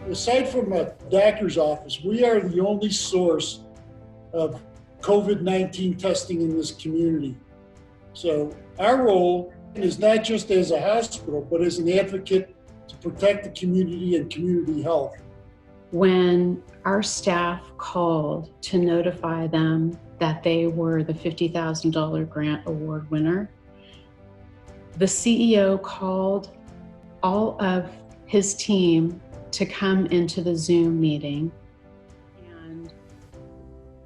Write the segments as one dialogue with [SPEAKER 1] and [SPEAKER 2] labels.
[SPEAKER 1] Aside from a doctor's office, we are the only source of COVID-19 testing in this community. So our role is not just as a hospital, but as an advocate to protect the community and community health.
[SPEAKER 2] When our staff called to notify them that they were the $50,000 grant award winner, the CEO called all of his team to come into the Zoom meeting. And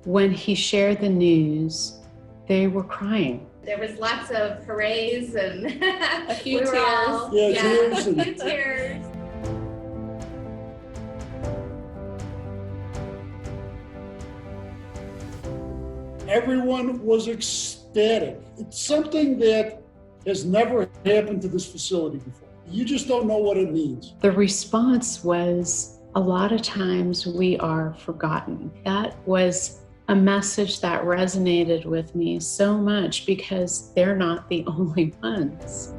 [SPEAKER 2] when he shared the news, they were crying.
[SPEAKER 3] There was lots of hoorays and
[SPEAKER 4] a few tears.
[SPEAKER 1] Tears.
[SPEAKER 3] A few tears.
[SPEAKER 1] Everyone was ecstatic. It's something that has never happened to this facility before. You just don't know what it means.
[SPEAKER 2] The response was, a lot of times we are forgotten. That was a message that resonated with me so much because they're not the only ones.